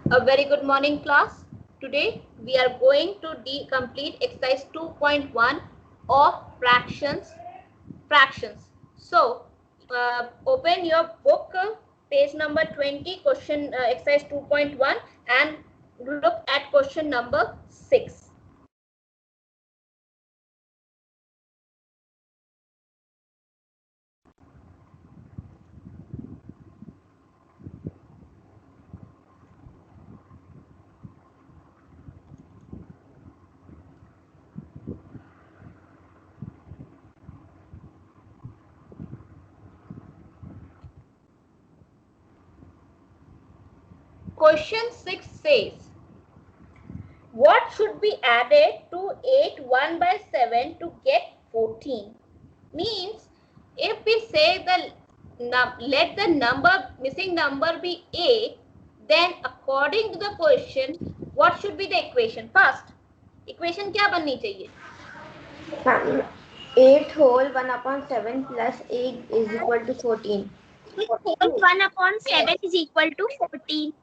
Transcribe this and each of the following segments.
A very good morning, class. Today we are going to complete exercise 2.1 of fractions. So open your book, page number 20, question exercise 2.1, and look at question number 6. Question 6 says, what should be added to 8 1 by 7 to get 14? Means, if we say let the missing number be A, then according to the question, what should be the equation? First, equation क्या बननी चाहिए? 8 whole 1 upon 7 plus 8 is equal to 14. 1 upon 7 is equal to 14.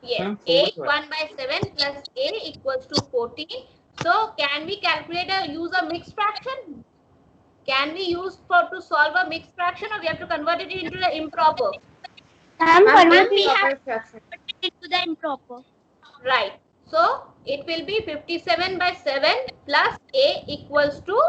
Yes, 8 1 by 7 plus A equals to 14. So, can we calculate use a mixed fraction? Can we use to solve a mixed fraction, or we have to convert it into the improper? We have Proper fraction. converted it to the improper. Right. So it will be 57 by 7 plus A equals to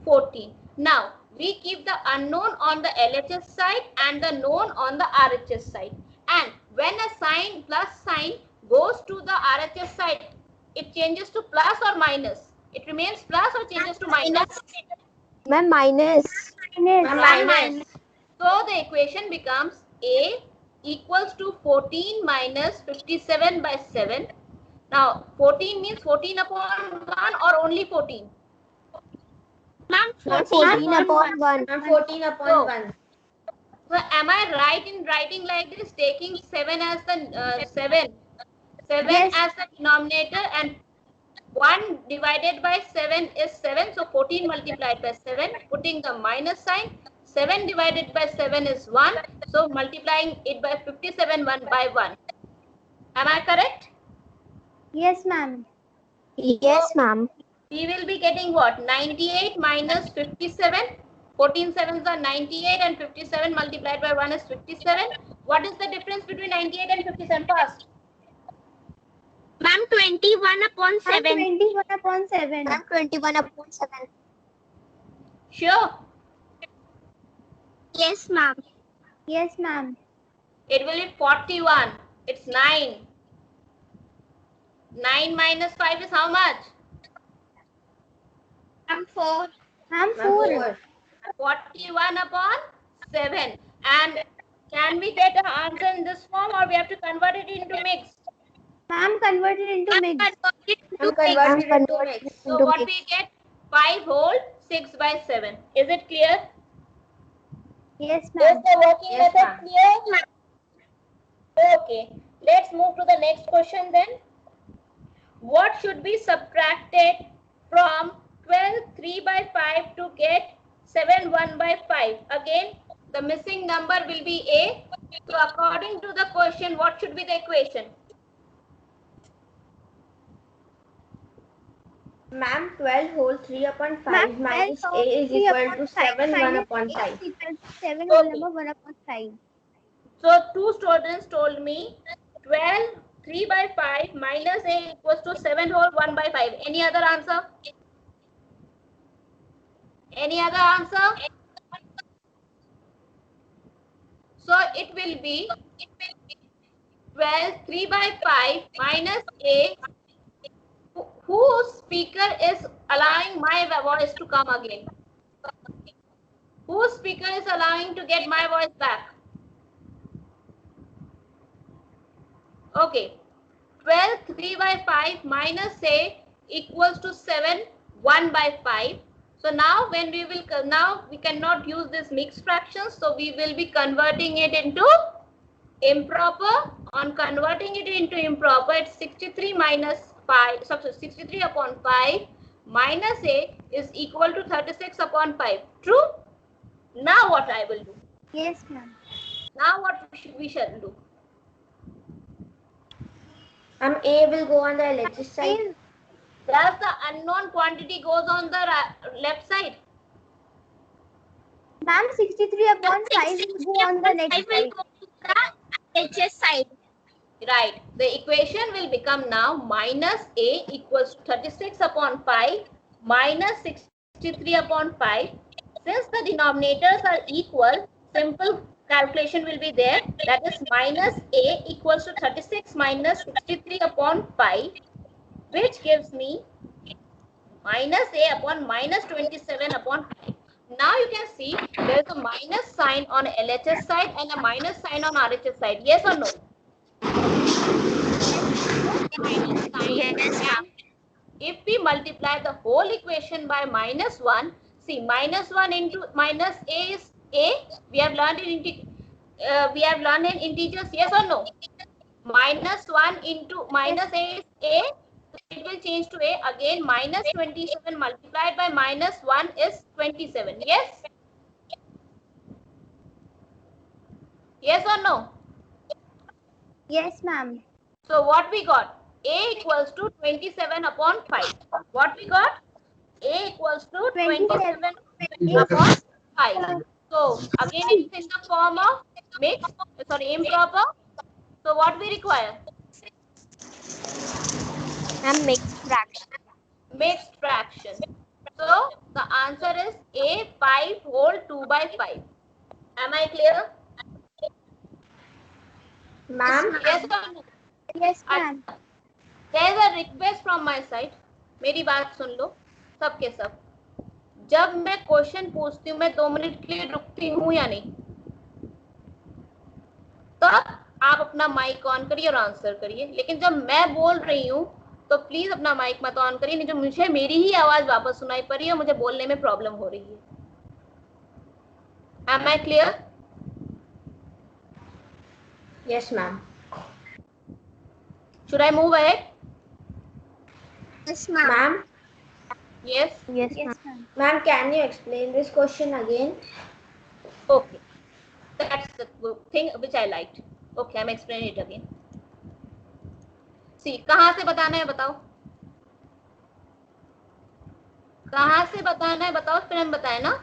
14. Now we keep the unknown on the LHS side and the known on the RHS side. And when a sign plus sign goes to the RHS side, it changes to plus or minus. It remains plus or changes to minus? Ma'am, minus. Minus. So the equation becomes A equals to 14 minus 57 by 7. Now 14 means 14 upon 1 or only 14? Ma'am, 14 upon 1. 14 upon 1. So am I right in writing like this, taking 7 as the 7 Yes. as the denominator, and 1 divided by 7 is 7, so 14 multiplied by 7, putting the minus sign. 7 divided by 7 is 1, so multiplying it by 57 1 by 1. Am I correct? Yes, ma'am. Yes, ma'am. We will be getting what? 98 minus 57. 14 sevens are 98 and 57 multiplied by 1 is 57. What is the difference between 98 and 57 first? Ma'am, 21 upon 7. 21 upon 7. Ma'am, 21 upon 7. Sure. Yes, ma'am. Yes, ma'am. It will be 41. It's 9. 9 minus 5 is how much? Ma'am, 4. Ma'am, 4. 41 upon 7. And can we get an answer in this form, or we have to convert it into mixed? Ma'am, converted into mixed. Converted into mixed. So what we get? 5 whole 6 by 7. Is it clear? Yes, ma'am. Is the working Yes, method clear? Okay. Let's move to the next question then. What should be subtracted from 12 3 by 5 to get 7 1 by 5? Again, the missing number will be A. So according to the question, what should be the equation? Ma'am, 12 whole 3 upon 5 Ma'am, minus 12 A is 3 equal upon to 5 7 1 minus upon A 5. is equal to 7 Okay. number 1 upon 5. So two students told me 12 3 by 5 minus A equals to 7 whole 1 by 5. Any other answer? Any other answer? So it will be 12 3 by 5 minus A. Whose speaker is allowing my voice to come again? Whose speaker is allowing to get my voice back? Okay. 12 3 by 5 minus A equals to 7 1 by 5. So now when we will, now we cannot use this mixed fractions, so we will be converting it into improper. On converting it into improper, it's 63 minus 5, so 63 upon 5 minus A is equal to 36 upon 5. True? Now what I will do? Yes, ma'am. Now what we shall do? A will go on the LHS side. Does the unknown quantity goes on the left side? Ma'am, 63 upon 5 will go on the next side. HS side. Right. The equation will become now minus A equals 36 upon 5 minus 63 upon 5. Since the denominators are equal, simple calculation will be there. That is minus A equals to 36 minus 63 upon 5, which gives me minus A upon minus 27 upon 5. Now you can see there is a minus sign on LHS side and a minus sign on RHS side. Yes or no? Minus sign. Yes, ma'am. If we multiply the whole equation by minus 1, see minus 1 into minus A is A. We have learned in integers, yes or no? Minus 1 into minus A is A. It will change to A. Again minus 27 multiplied by minus 1 is 27. Yes? Yes or no? Yes, ma'am. So what we got? A equals to 27 upon 5. What we got? A equals to 27 upon 5. So again it is in the form of mixed, improper. So what we require? Ma'am, mixed fraction. Mixed fraction. So the answer is A 5 whole 2 by 5. Am I clear? Ma'am, Yes or no? Yes, ma'am. There is a request from my side. मेरी बात सुन लो सब के सब. जब मैं question पूछती हूँ मैं 2 मिनट के लिए रुकती हूँ या नहीं, तब आप अपना माइक ऑन करिए और आंसर करिए. लेकिन जब मैं बोल रही हूँ तो प्लीज अपना माइक मत ऑन करिए, नहीं तो मुझे मेरी ही आवाज वापस सुनाई पड़ रही है और मुझे बोलने में प्रॉब्लम हो रही है. Am I clear? yes, ma'am. Should I move ahead? Yes, ma'am. Ma'am, Yes. Yes, ma'am. ma'am, can you explain this question again? Okay. That's the thing which I liked. Okay, I'm explaining it again. See, कहाँ से बताना है बताओ? कहाँ से बताना है बताओ, फिर हम बताएं ना.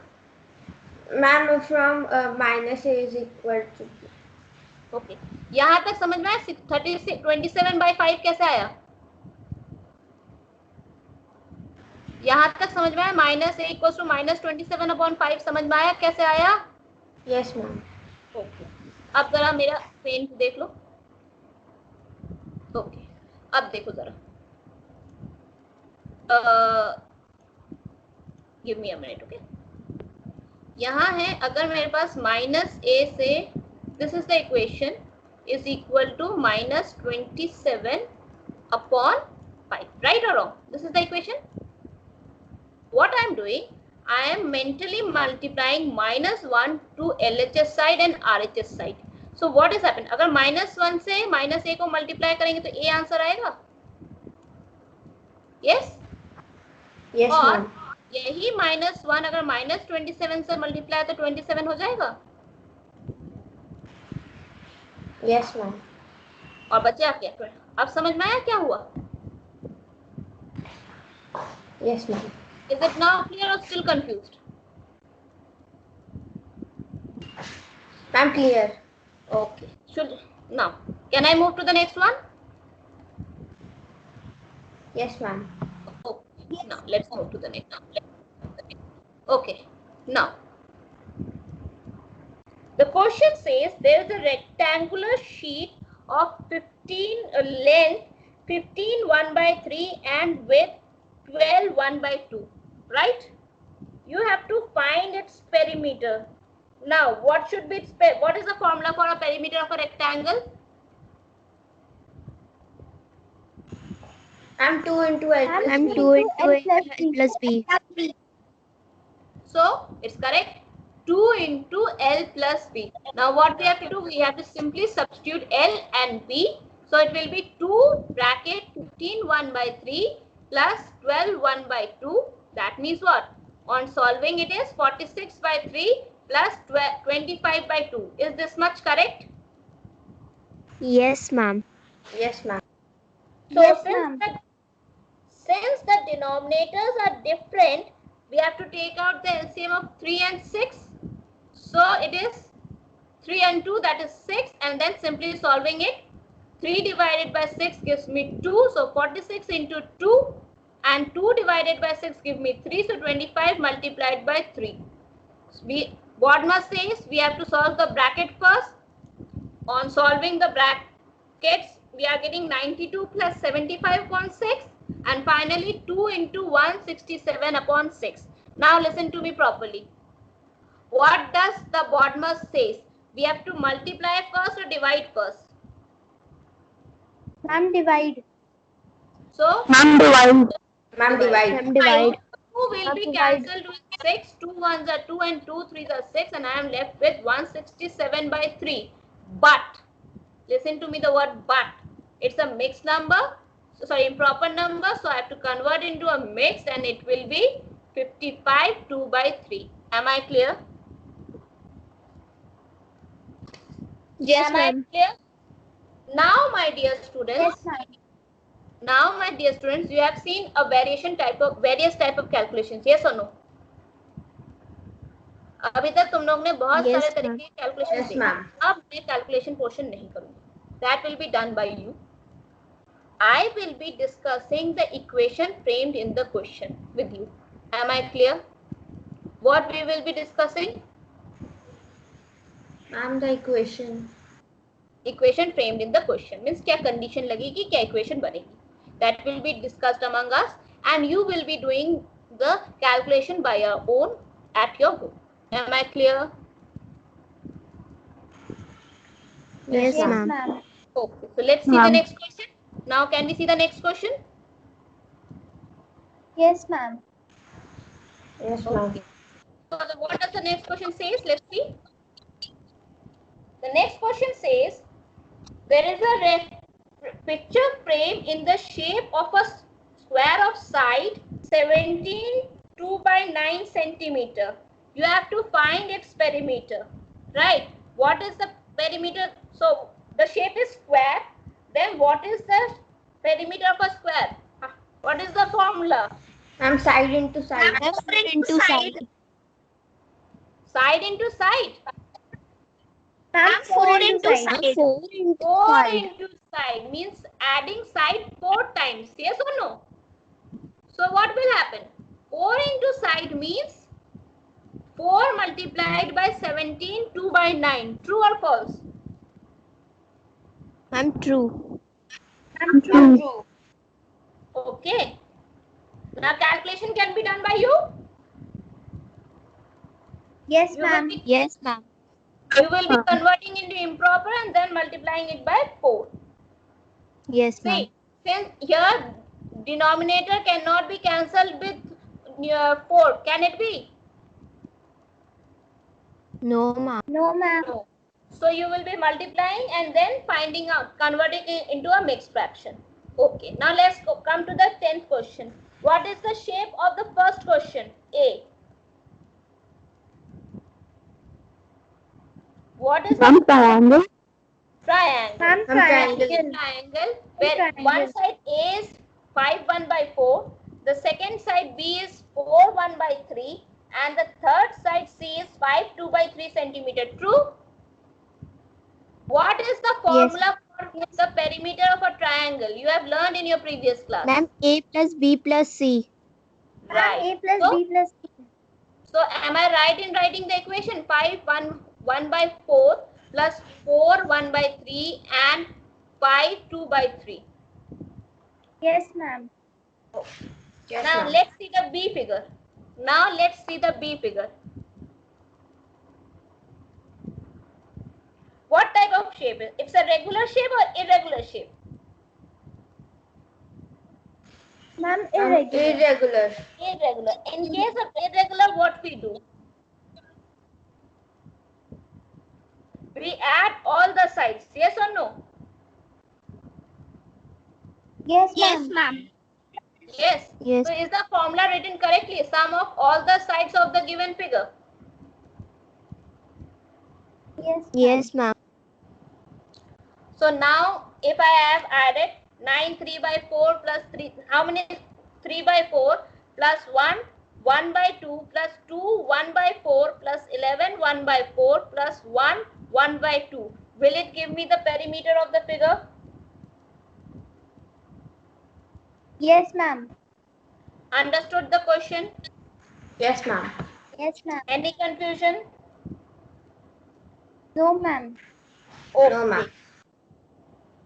Ma'am, from minus A is equal to. Okay. यहाँ तक समझ में आया? 27 by 5 कैसे आया? यहाँ तक समझ में आया? Minus A equal to minus 27 upon 5 समझ में आया कैसे आया? Yes, ma'am. ओके. अब जरा मेरा पेन देख लो. ओके. अब देखो जरा. Give me a minute. Okay. यहाँ है अगर मेरे पास माइनस A से this is the equation is equal to minus 27 upon 5. Right और wrong? This is the equation. What I am doing, I am mentally multiplying minus 1 to LHS side and RHS side. So what is happened? अगर minus 1 से minus A को multiply करेंगे तो A answer आएगा. Yes? Yes, और ma'am. यही minus 1 अगर minus 27 से multiply तो 27 हो जाएगा. Yes, ma'am. और बचा क्या? अब समझ में आया क्या हुआ? Yes, ma'am. Is it now clear or still confused? Ma'am, clear. Okay. Now can I move to the next one? Yes, ma'am. Okay. Now let's move to the next one. Okay. Now the question says there is a rectangular sheet of 15 length 15 1 by 3 and width 12 1 by 2. Right? You have to find its perimeter. Now what should be what is the formula for a perimeter of a rectangle? I'm 2 into L plus I'm B. 2 into L plus B. So it's correct. 2 into L plus B. Now what we have to do? We have to simply substitute L and B. So it will be 2 bracket 15 1 by 3 plus 12 1 by 2. That means what? On solving it is 46 by 3 plus 25 by 2. Is this much correct? Yes, ma'am. Yes, ma'am. So Yes, since ma'am. the denominators are different, we have to take out the LCM of 3 and 6. So it is 3 and 2, that is 6, and then simply solving it. 3 divided by 6 gives me 2, so 46 into 2, and 2 divided by 6 gives me 3, so 25 multiplied by 3. BODMAS says we have to solve the bracket first. On solving the brackets, we are getting 92 plus 75.6, and finally 2 into 167 upon 6. Now listen to me properly. What does the BODMAS says? We have to multiply first or divide first? Ma'am, divide. So, Ma'am, divide. Ma'am, Ma'am, divide. divide. 2 will be cancelled with 6. 2 ones are 2 and 2 3s are 6, and I am left with 167 by 3. But, listen to me the word but. It's a mixed number. Sorry, improper number. So, I have to convert into a mix, and it will be 55 2 by 3. Am I clear? Yes, Am I ma'am. clear? Now, my dear students. Yes, ma'am. Now, my dear students, you have seen a various type of calculations. Yes or no? अभी तक तुम लोग ने बहुत Yes, सारे तरीके के calculation Yes, देखे. ma'am. अब मैं कैलकुलेशन पोर्शन नहीं करूंगी. That will be done by you. I will be discussing the equation framed in the question with you. Am I clear? What we will be discussing? Ma'am, the equation. Equation framed in the question means क्या condition लगेगी, क्या equation बनेगी. That will be discussed among us, and you will be doing the calculation by your own at your home. Am I clear? Yes, Yes, ma'am. Okay, so let's see the next question. Now, can we see the next question? Yes, ma'am. Yes, ma'am. Okay. So, what does the next question says? Let's see. The next question says, there is a picture frame in the shape of a square of side 17 2 by 9 centimeter. You have to find its perimeter, right? What is the perimeter? So the shape is square. Then what is the perimeter of a square? What is the formula? Ma'am, side into side. Into side. Side into side. Ma'am, 4 into side. 4 into 4 side. into side means adding side 4 times. Yes or no? So what will happen? 4 into side means 4 multiplied by 17 2 by 9. True or false? Ma'am, true. True. Okay. Now calculation can be done by you. Yes, You will ma'am. be- Yes, ma'am. You will be converting into improper and then multiplying it by 4. Yes, ma'am. See, since here denominator cannot be cancelled with 4. Can it be? No, ma'am. No, ma'am. No. So you will be multiplying and then finding out, converting it into a mixed fraction. Okay. Now let's come to the 10th question. What is the shape of the first question? A. What is the Triangle. triangle? Ma'am, triangle. Triangle where Triangle. one side A is 5 1 by 4, the second side B is 4 1 by 3, and the third side C is 5 2 by 3 centimeter. True? What is the formula for the perimeter of a triangle? You have learned in your previous class. Ma'am, A plus B plus C. Right. A plus So, B plus C. so am I right in writing the equation? 5 1 by 4 plus 4 1 by 3 and 5 2 by 3. Yes, ma'am. Yes, Now ma'am. let's see the B figure. Now let's see the B figure. What type of shape is it? It's a regular shape or irregular shape? Ma'am, irregular. Irregular. Irregular. In case of irregular, what we do? We add all the sides. Yes or no? Yes, ma'am. Yes. Yes. So is the formula written correctly? Sum of all the sides of the given figure. Yes, ma'am. So now if I have added 9 3 by 4 plus 3. How many? 3 by 4 plus 1 1 by 2 plus 2 1 by 4 plus 11 1 by 4 plus 1 1 by 2. Will it give me the perimeter of the figure? Yes, ma'am. Understood the question? Yes, ma'am. Yes, ma'am. Any confusion? No, ma'am. Okay. No, ma'am.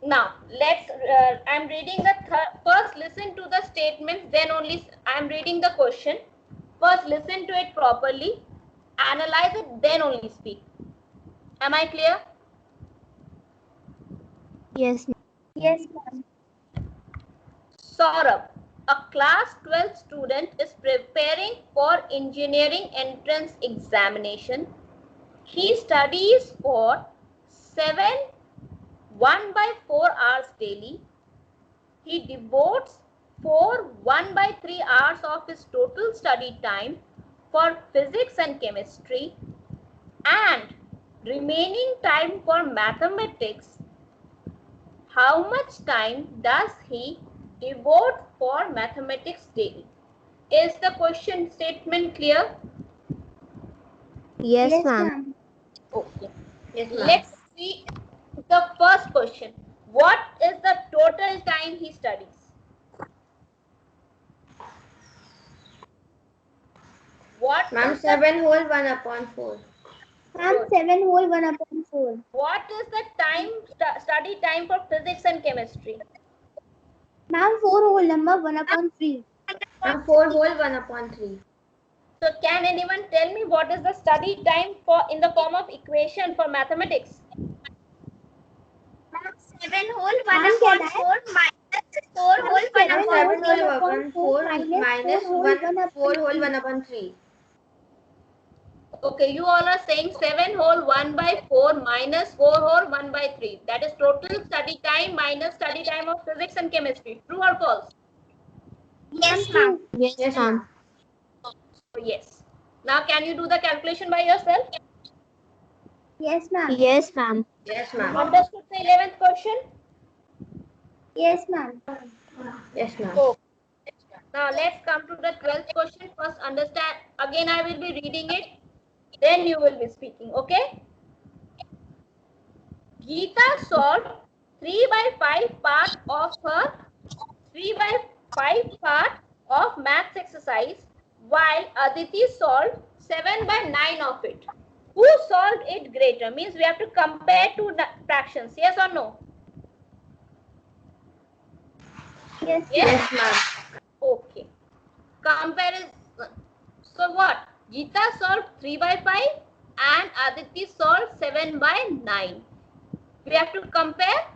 Now let's. I'm reading the first. Listen to the statements. Then only I'm reading the question. First, listen to it properly. Analyze it. Then only speak. Am I clear? Yes, ma'am. Yes, ma'am. Saurabh, a class 12 student is preparing for engineering entrance examination. He studies for 1 by 4 hours daily. He devotes 1 by 3 hours of his total study time for physics and chemistry and remaining time for mathematics. How much time does he devote for mathematics daily? Is the question statement clear? Yes, ma'am. Okay. Yes, ma'am. Let's see the first question. What is the total time he studies? What Ma'am, is the 7 whole 1 upon 4. Ma'am, 7 whole 1 upon 4. what is the time study time for physics and chemistry? Ma'am, 4 whole number 1 upon 3. Ma'am, 4 whole 1 upon 3. So can anyone tell me what is the study time for in the form of equation for mathematics? 7 whole 1 upon 4 minus 4 whole 1 Ma'am, upon 7 whole 1 upon 1 4 4 minus 4 whole 1 upon 4 whole 3. 1 upon 3. Okay, you all are saying 7 whole 1 by 4 minus 4 whole 1 by 3. That is total study time minus study time of physics and chemistry. True or false? Yes, ma'am. Yes, ma'am. Yes. Now can you do the calculation by yourself? Yes, ma'am. Yes, ma'am. Yes, ma'am. Understood the 11th question? Yes, ma'am. Yes, ma'am. Oh. Now let's come to the 12th question. First understand. Again I will be reading it. Then you will be speaking. Okay? Geeta solved 3 by 5 part of her 3 by 5 part of maths exercise while Aditi solved 7 by 9 of it. Who solved it greater? Means we have to compare two fractions. Yes or no? Yes, Yes, ma'am. Okay. Comparison. So what? Geeta solved 3 by 5 and Aditi solved 7 by 9. We have to compare.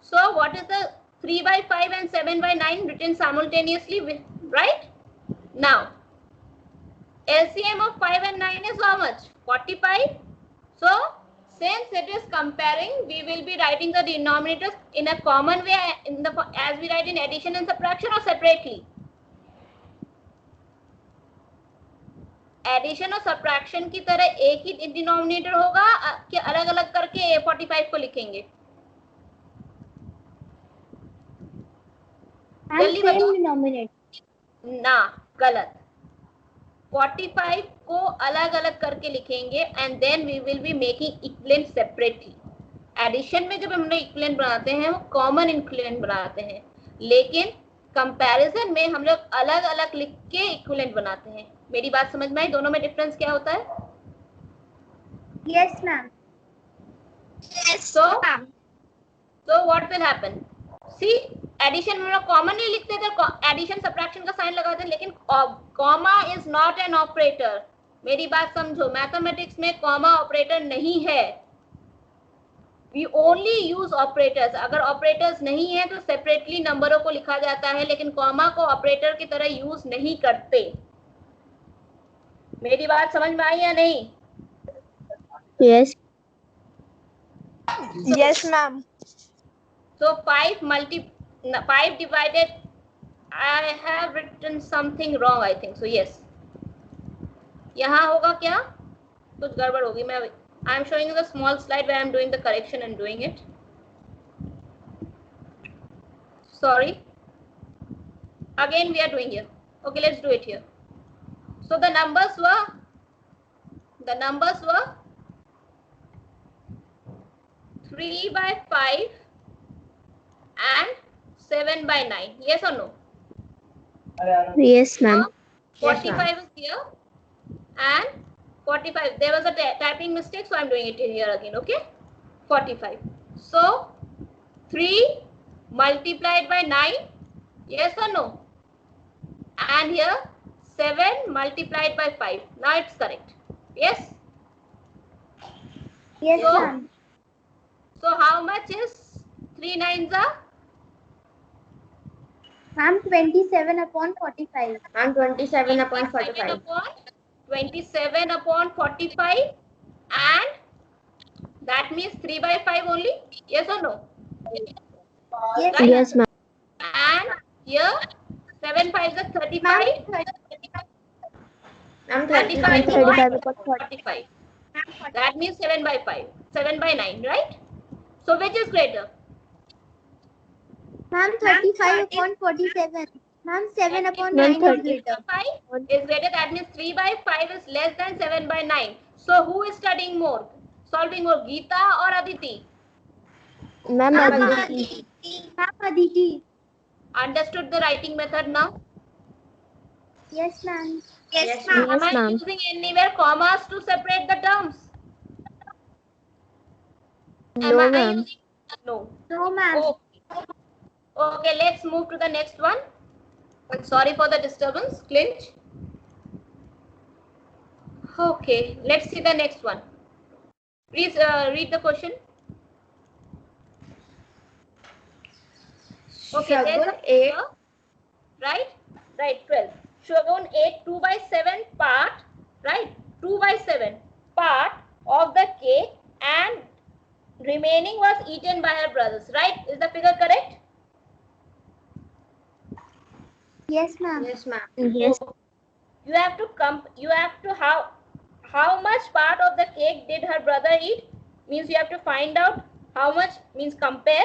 So what is the 3 by 5 and 7 by 9 written simultaneously, right? Now, LCM of 5 and 9 is how much? 45. So, since it is comparing, we will be writing the denominators in a common way as we write in addition and subtraction or separately. Addition और subtraction की तरह एक ही denominator होगा कि अलग अलग करके 45 को लिखेंगे? जल्दी बताओ ना, गलत. 45 को अलग अलग करके लिखेंगे and then we will be making equivalent separately. Addition में जब हम लोग इक्विवेलेंट बनाते हैं वो कॉमन इक्विवेलेंट बनाते हैं, लेकिन कंपैरिजन में हम लोग अलग अलग लिख के इक्विवेलेंट बनाते हैं. मेरी बात समझ में आई? दोनों में डिफरेंस क्या होता है? Yes, ma'am. Yes, ma'am. So what will happen? See, addition में लोग कॉमन नहीं लिखते थे, एडिशन सब्ट्रैक्शन का साइन लगाते हैं, लेकिन comma is not an operator. मेरी बात समझो, मैथमेटिक्स में कॉमा ऑपरेटर नहीं है. We only use operators. अगर ऑपरेटर्स नहीं है तो सेपरेटली नंबरों को लिखा जाता है, लेकिन कॉमा को ऑपरेटर की तरह यूज नहीं करते. मेरी बात समझ में आई या नहीं? Yes. Yes, ma'am. So 5 divided, I have written something wrong, I think so. Yes, यहाँ होगा क्या? कुछ गड़बड़ होगी. मैं I am showing you the small slide where I am doing the correction and doing it. Sorry. Again we are doing here. Okay, let's do it here. So the numbers were 3 by 5 and 7 by 9. Yes or no? Yes, ma'am. 45 is here and 45. There was a typing mistake, so I'm doing it here again. Okay, 45. So 3 multiplied by 9. Yes or no? And here 7 multiplied by 5. Now it's correct. Yes. Yes, So, ma'am. So how much is 3 nines are? Ma'am, 27 upon 45. I'm 27 upon 45. 27 upon 45, and that means 3 by 5 only. Yes or no? Yes, Right? yes, ma'am. And here 7 5 is 35. I'm 35 35 upon upon 45. That means 7 by 5. 7 by 9, right? So which is greater? Ma'am, 35 upon 47. Ma'am, 7 upon 9 9 is greater. 5 is greater. That means 3 by 5 is less than 7 by 9. So who is studying more? Solving more, Geeta or Aditi? Ma'am, Aditi. Ma'am, Aditi. Understood the writing method now? Yes, ma'am. Yes, Am Yes, I ma'am. using anywhere commas to separate the terms? Am No, I ma'am. using? No. No, ma'am. Okay, let's move to the next one. Sorry for the disturbance, Clinch. Okay, let's see the next one. Please read the question. Okay, Shagun there's 8. Right, 12. Shagun 8 2 by 7 part, right? 2 by 7 part of the cake and remaining was eaten by her brothers, right? Is the figure correct? Yes, ma'am. Yes, ma'am. Yes. You have to how much part of the cake did her brother eat? Means you have to find out how much, means compare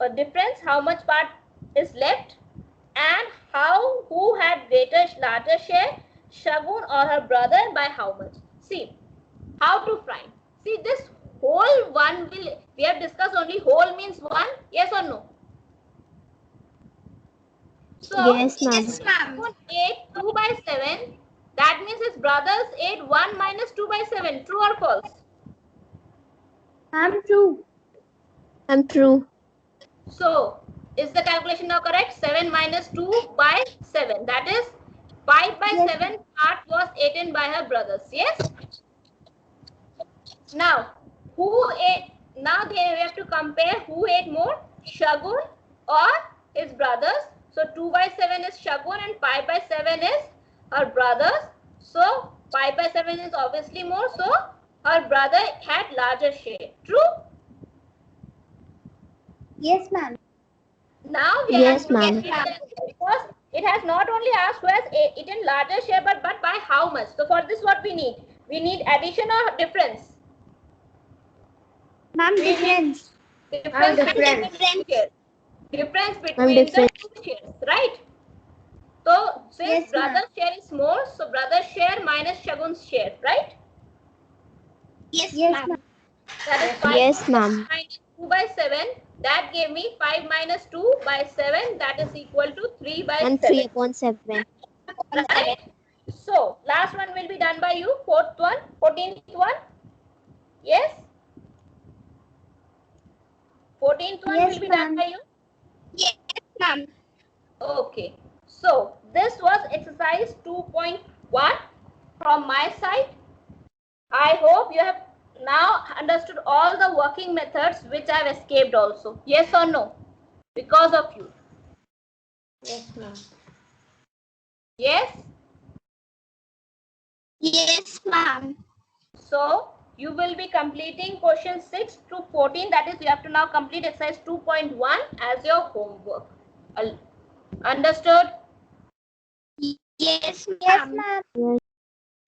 a difference, how much part is left, and who had larger share, Shagun or her brother, by how much. See how to find. See, this whole one we have discussed only. Whole means 1. Yes or no? So Yes, ma'am. Shagun ate 2 by 7. That means his brothers ate 1 minus 2 by 7. True or false? I'm true. I'm true. So is the calculation now correct? 7 minus 2 by 7. That is 5 by Yes. 7 part was eaten by her brothers. Yes. Now who ate? Now we have to compare who ate more, Shagun or his brothers. So 2 by 7 is Shagun and 5 by 7 is her brothers. So 5 by 7 is obviously more. So her brother had larger share. True. Yes, ma'am. Now we Yes, have to ma'am. because it has not only asked who has eaten larger share, but by how much. So for this, what we need? We need addition or difference. Ma'am, difference. Difference between the two shares. Difference between the two shares, right? So since Yes, ma'am. brother's share is more, so brother's share minus Shagun's share, right? Yes, ma'am. That is 5 Yes, ma'am. minus 2 by 7. That gave me 5 minus 2 by 7. That is equal to 3 by And 7. 3 upon 7. Right? So last one will be done by you. 14th one. Yes. 14th one Yes, will be done ma'am. by you. Yes, ma'am. Okay. So this was exercise 2.1 from my side. I hope you have now understood all the working methods which I have escaped also. Yes or no? Because of you. Yes, ma'am. Yes. Yes, ma'am. So you will be completing question 6 to 14. That is, you have to now complete exercise 2.1 as your homework. Understood? Yes, ma'am.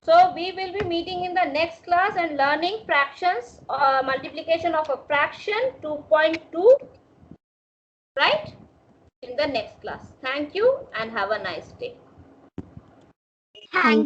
So we will be meeting in the next class and learning fractions, multiplication of a fraction 2.2, right? In the the next class. Thank you and have a nice day. Thank